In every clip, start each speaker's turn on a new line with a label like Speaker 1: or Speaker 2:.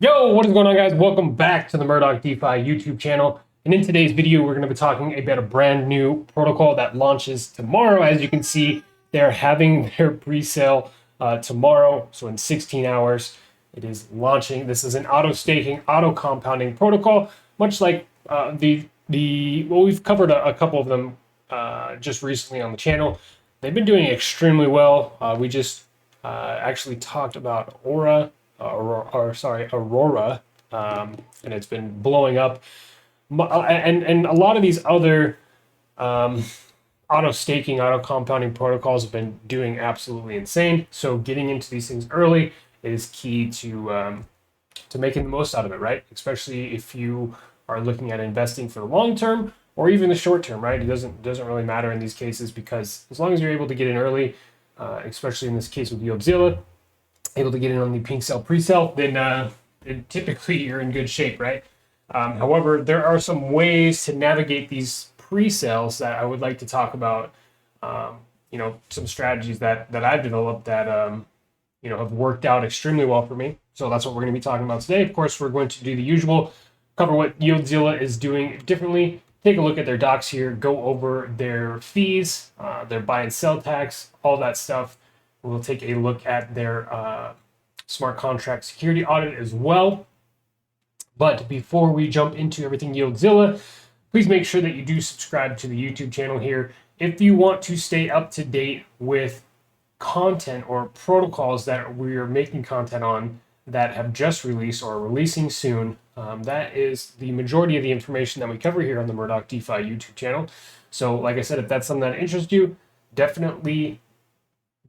Speaker 1: Yo, what is going on, guys? Welcome back to the Murdoch DeFi YouTube channel. And in today's video, we're going to be talking about a brand new protocol that launches tomorrow. As you can see, they're having their pre-sale tomorrow. So in 16 hours, it is launching. This is an auto-staking, auto-compounding protocol, much like well, we've covered a couple of them just recently on the channel. They've been doing extremely well. We just actually talked about Aurora, and it's been blowing up. And a lot of these other auto staking, auto compounding protocols have been doing absolutely insane. So getting into these things early is key to making the most out of it, right? Especially if you are looking at investing for the long term or even the short term, right? It doesn't really matter in these cases, because as long as you're able to get in early, especially in this case with Yieldzilla, able to get in on the pink sale pre-sale, then typically you're in good shape, right? However, there are some ways to navigate these pre-sales that I would like to talk about. Some strategies that I've developed that have worked out extremely well for me. So that's what we're going to be talking about today. Of course, we're going to do the usual, cover what Yieldzilla is doing differently, take a look at their docs here, go over their fees, their buy and sell tax, all that stuff. We'll take a look at their smart contract security audit as well. But before we jump into everything Yieldzilla, please make sure that you do subscribe to the YouTube channel here if you want to stay up to date with content or protocols that we're making content on that have just released or are releasing soon. That is the majority of the information that we cover here on the Murdoch DeFi YouTube channel. So like I said, if that's something that interests you, definitely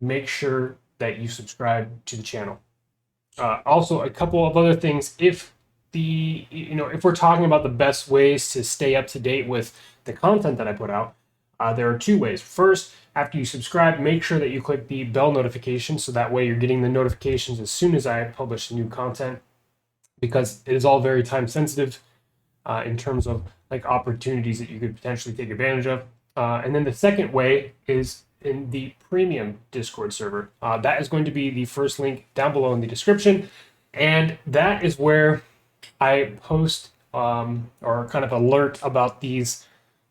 Speaker 1: make sure that you subscribe to the channel. Also, a couple of other things. If we're talking about the best ways to stay up to date with the content that I put out, there are two ways. First, after you subscribe, make sure that you click the bell notification, so that way you're getting the notifications as soon as I publish new content, because it is all very time sensitive in terms of like opportunities that you could potentially take advantage of. And then the second way is in the premium Discord server. That is going to be the first link down below in the description. And that is where I post or kind of alert about these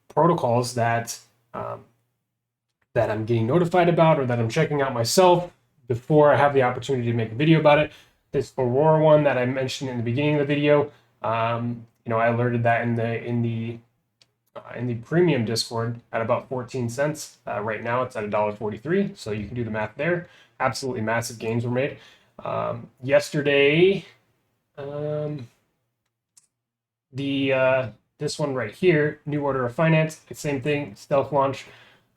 Speaker 1: protocols that I'm getting notified about or that I'm checking out myself before I have the opportunity to make a video about it. This Aurora one that I mentioned in the beginning of the video, I alerted that in the premium Discord at about 14 cents. Right now it's at $1.43, so you can do the math there. Absolutely massive gains were made. Yesterday, this one right here, New Order of Finance, same thing, stealth launch.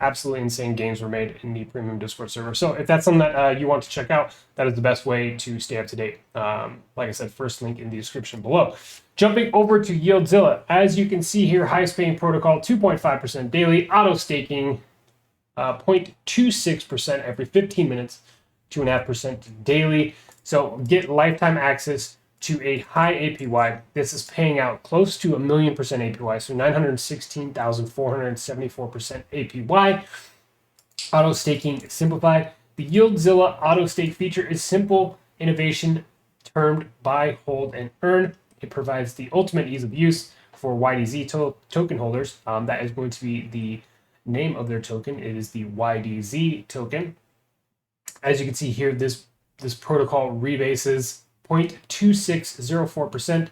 Speaker 1: Absolutely insane gains were made in the premium Discord server. So if that's something that you want to check out, that is the best way to stay up to date. Like I said, first link in the description below. Jumping over to Yieldzilla, as you can see here, highest paying protocol, 2.5% daily, auto staking, 0.26% every 15 minutes, 2.5% daily. So get lifetime access to a high APY. This is paying out close to 1,000,000% APY, so 916,474% APY. Auto staking simplified. The Yieldzilla auto stake feature is simple innovation termed buy, hold, and earn. It provides the ultimate ease of use for YDZ token holders. That is going to be the name of their token. It is the YDZ token. As you can see here, this protocol rebases 0.2604%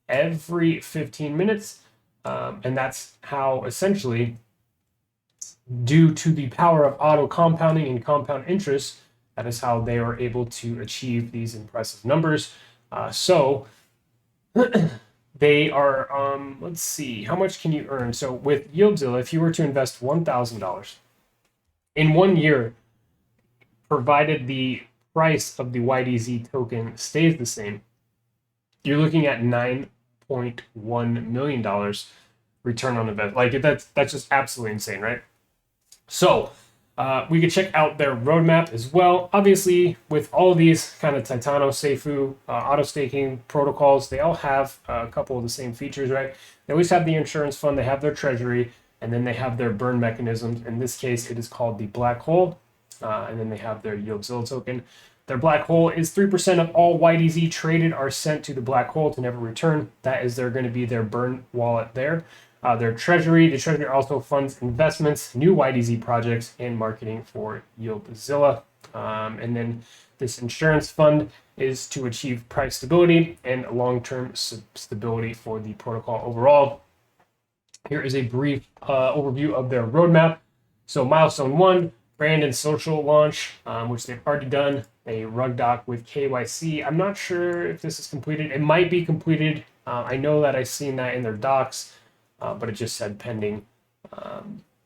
Speaker 1: every 15 minutes. And that's how, essentially, due to the power of auto compounding and compound interest, that is how they are able to achieve these impressive numbers. So they are, let's see, how much can you earn? So with Yieldzilla, if you were to invest $1,000 in 1 year, provided the price of the YDZ token stays the same, you're looking at $9.1 million return on investment. Like that's just absolutely insane, right? So we could check out their roadmap as well. Obviously, with all of these kind of Titano, Seifu, auto staking protocols, they all have a couple of the same features, right? They always have the insurance fund, they have their treasury, and then they have their burn mechanisms. In this case, it is called the black hole. And then they have their Yieldzilla token. Their black hole is 3% of all YDZ traded are sent to the black hole to never return. That is going to be their burn wallet there. Their treasury, the treasury also funds investments, new YDZ projects, and marketing for Yieldzilla. And then this insurance fund is to achieve price stability and long-term stability for the protocol overall. Here is a brief overview of their roadmap. So milestone 1, brand and social launch, which they've already done. A rug doc with KYC. I'm not sure if this is completed. It might be completed. I know that I've seen that in their docs, but it just said pending.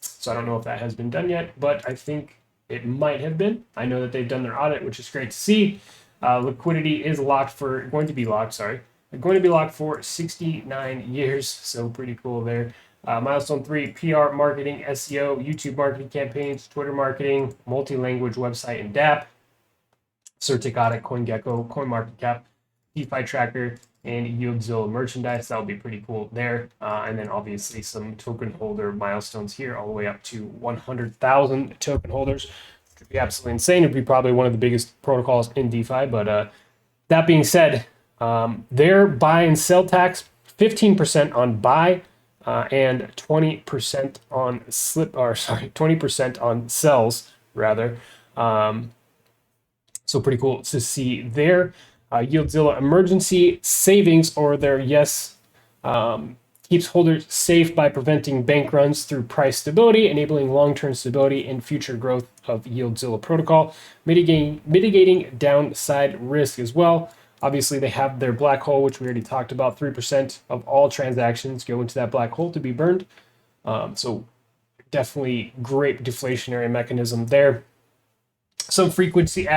Speaker 1: So I don't know if that has been done yet, but I think it might have been. I know that they've done their audit, which is great to see. Liquidity is going to be locked for 69 years. So pretty cool there. Milestone 3, PR, marketing, SEO, YouTube marketing campaigns, Twitter marketing, multi-language website and DApp, Certic Audit, CoinGecko, CoinMarketCap, DeFi Tracker, and Yieldzilla merchandise. That would be pretty cool there. And then obviously some token holder milestones here, all the way up to 100,000 token holders. It would be absolutely insane. It would be probably one of the biggest protocols in DeFi. But that being said, their buy and sell tax, 15% on buy, and 20% on 20% on sells rather. So pretty cool to see there. Yieldzilla emergency savings, or their keeps holders safe by preventing bank runs through price stability, enabling long-term stability and future growth of Yieldzilla protocol, mitigating downside risk as well. Obviously, they have their black hole, which we already talked about. 3% of all transactions go into that black hole to be burned. So definitely great deflationary mechanism there. Some frequently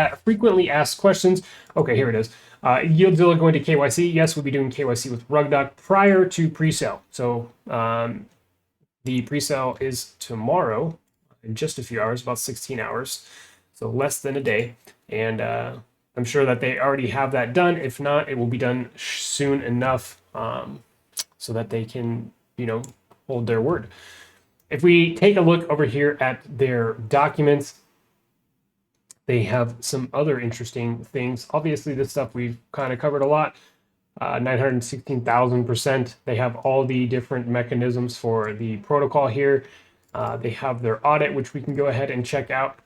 Speaker 1: asked questions. Okay, here it is. Yieldzilla going to KYC. Yes, we'll be doing KYC with RugDoc prior to pre-sale. So the pre-sale is tomorrow in just a few hours, about 16 hours. So less than a day. And I'm sure that they already have that done. If not, it will be done soon enough so that they can, hold their word. If we take a look over here at their documents, they have some other interesting things. Obviously, this stuff we've kind of covered a lot. 916,000%. They have all the different mechanisms for the protocol here. They have their audit, which we can go ahead and check out.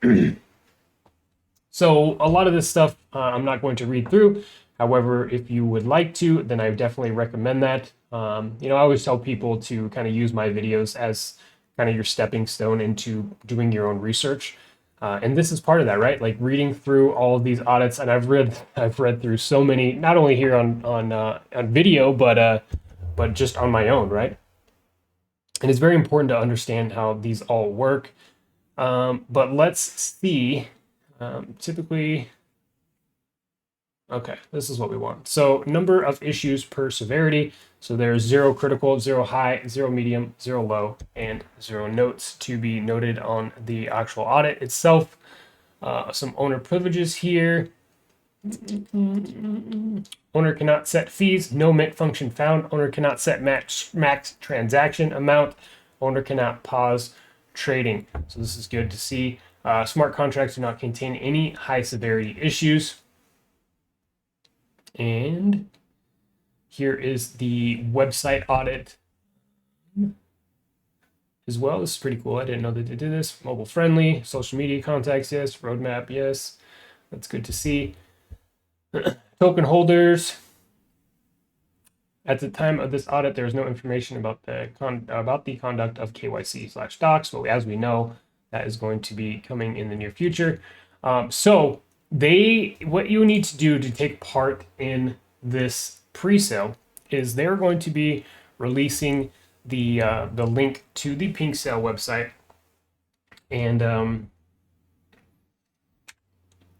Speaker 1: So a lot of this stuff I'm not going to read through. However, if you would like to, then I definitely recommend that. I always tell people to kind of use my videos as kind of your stepping stone into doing your own research. And this is part of that, right? Like reading through all of these audits, and I've read through so many, not only here on video, but just on my own, right? And it's very important to understand how these all work. But let's see. Typically, okay, this is what we want. So number of issues per severity. So there's 0 critical, 0 high, 0 medium, 0 low, and 0 notes to be noted on the actual audit itself. Some owner privileges here. Owner cannot set fees. No mint function found. Owner cannot set max transaction amount. Owner cannot pause trading. So this is good to see. Smart contracts do not contain any high severity issues. And here is the website audit as well. This is pretty cool. I didn't know that they did this. Mobile friendly, social media contacts, yes. Roadmap, yes. That's good to see. Token holders. At the time of this audit, there is no information about the conduct of KYC/docs, but as we know, that is going to be coming in the near future. So what you need to do to take part in this pre-sale is they're going to be releasing the link to the Pink Sale website, and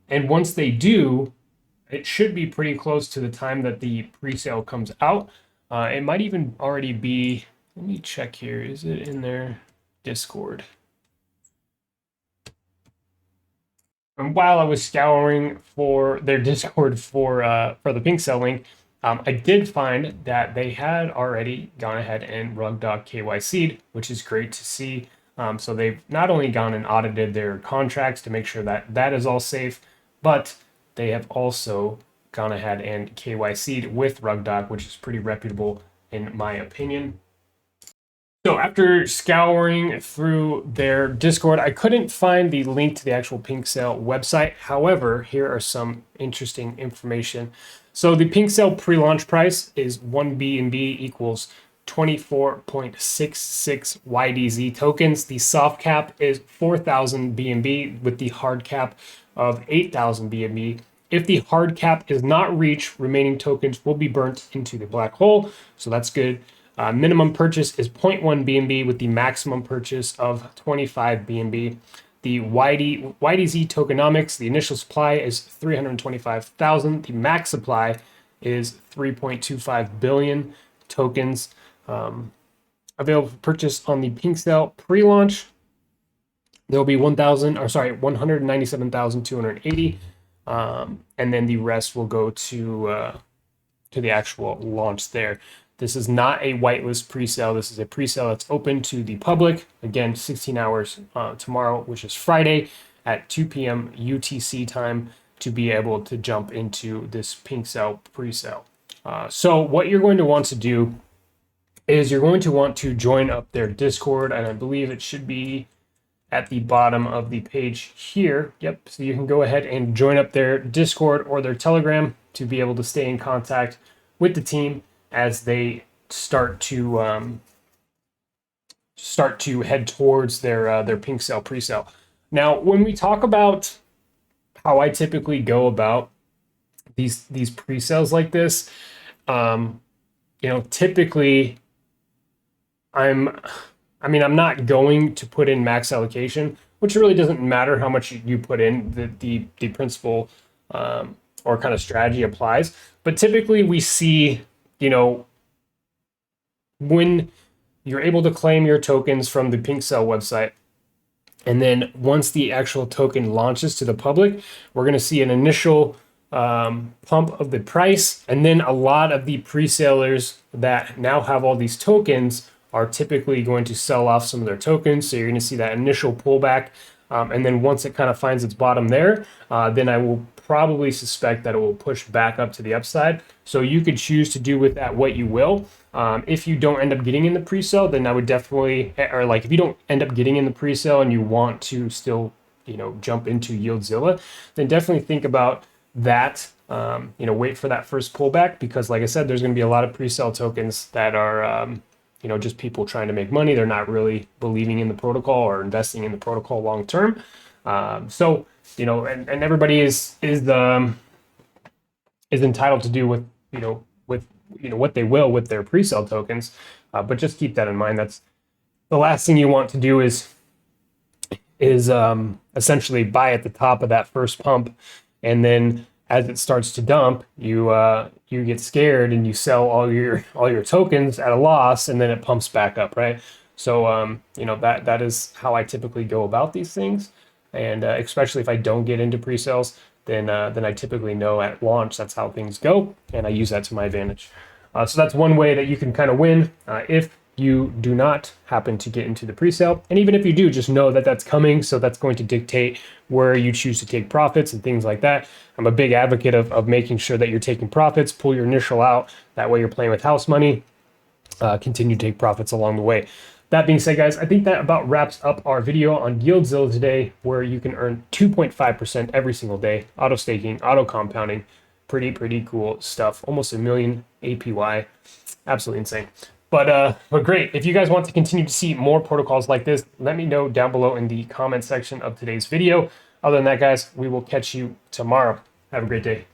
Speaker 1: once they do, it should be pretty close to the time that the pre-sale comes out. It might even already be. Let me check here. Is it in their Discord? And while I was scouring for their Discord for the Pink Cell link, I did find that they had already gone ahead and RugDoc KYC'd, which is great to see. So they've not only gone and audited their contracts to make sure that that is all safe, but they have also gone ahead and KYC'd with RugDoc, which is pretty reputable in my opinion. So after scouring through their Discord, I couldn't find the link to the actual Pink Sale website. However, here are some interesting information. So the Pink Sale pre-launch price is 1 BNB equals 24.66 YDZ tokens. The soft cap is 4,000 BNB with the hard cap of 8,000 BNB. If the hard cap is not reached, remaining tokens will be burnt into the black hole. So that's good. Minimum purchase is 0.1 BNB with the maximum purchase of 25 BNB. The YDZ tokenomics, the initial supply is 325,000. The max supply is 3.25 billion tokens. Available for purchase on the Pink Sale pre-launch. There will be 197,280. And then the rest will go to the actual launch there. This is not a whitelist pre-sale. This is a pre-sale that's open to the public. Again, 16 hours tomorrow, which is Friday at 2 p.m. UTC time to be able to jump into this Pink Sale pre-sale. So what you're going to want to do is you're going to want to join up their Discord, and I believe it should be at the bottom of the page here. Yep, so you can go ahead and join up their Discord or their Telegram to be able to stay in contact with the team as they start to head towards their Pink Sale pre-sale. Now, when we talk about how I typically go about these pre-sales like this, typically I'm not going to put in max allocation, which really doesn't matter how much you put in. The principle or kind of strategy applies, but typically we see, when you're able to claim your tokens from the Pink Sale website, and then once the actual token launches to the public, we're going to see an initial pump of the price, and then a lot of the pre-salers that now have all these tokens are typically going to sell off some of their tokens. So you're going to see that initial pullback, and then once it kind of finds its bottom there, then I will probably suspect that it will push back up to the upside. So you could choose to do with that what you will. If you don't end up getting in the pre-sale, then I would definitely, if you don't end up getting in the pre-sale and you want to still, jump into Yieldzilla, then definitely think about that. Wait for that first pullback, because like I said, there's going to be a lot of pre-sale tokens that are, just people trying to make money. They're not really believing in the protocol or investing in the protocol long term. And everybody is entitled to do what they will with their pre-sale tokens. But just keep that in mind. That's the last thing you want to do is essentially buy at the top of that first pump, and then as it starts to dump, you get scared and you sell all your tokens at a loss, and then it pumps back up, right? So that is how I typically go about these things, and especially if I don't get into pre-sales, then I typically know at launch that's how things go, and I use that to my advantage. So that's one way that you can kind of win if you do not happen to get into the pre-sale. And even if you do, just know that that's coming. So that's going to dictate where you choose to take profits and things like that. I'm a big advocate of making sure that you're taking profits, pull your initial out. That way you're playing with house money, continue to take profits along the way. That being said, guys, I think that about wraps up our video on Yieldzilla today, where you can earn 2.5% every single day, auto staking, auto compounding. Pretty cool stuff. Almost 1 million APY. Absolutely insane. But great. If you guys want to continue to see more protocols like this, let me know down below in the comment section of today's video. Other than that, guys, we will catch you tomorrow. Have a great day.